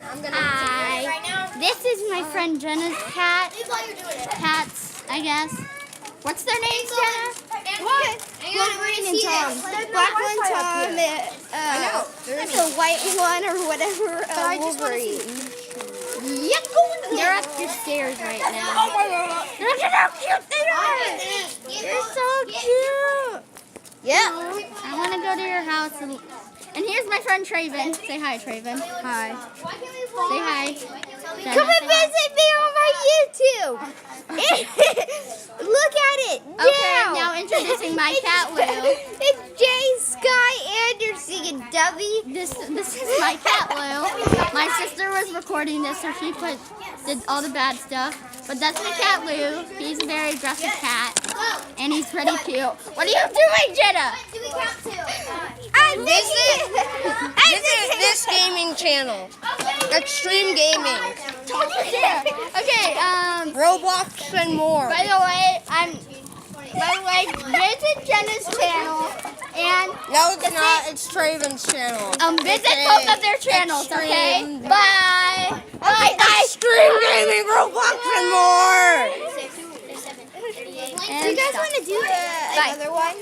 Hi. This is my friend Jenna's cat. Cats, I guess. What's their names, Jenna? What? Wolverine and Tom. Black one, Tom. There's a white one or whatever. Wolverine. They're up the stairs right now. Look at how cute they are. They're so cute. Yeah. I want to go to your house and here's my friend Traven. Say hi, Traven. Hi. Say hi. Jenna, Come and say hi. visit me on my YouTube. Look at it. Okay, Now. now introducing my cat Lou. It's Jay Sky Anderson and W. This is my cat Lou. My sister was recording this, so she did all the bad stuff. But that's my cat Lou. He's a very aggressive cat, and he's pretty cute. What are you doing, Jenna? This gaming channel. Extreme Gaming. Okay. Roblox and more. By the way, visit Jenna's channel and No, it's not. It's Traven's channel. visit both of their channels. Okay. Extreme. Bye. Bye. Extreme Gaming, Roblox and more. And Do you guys want to do the other one?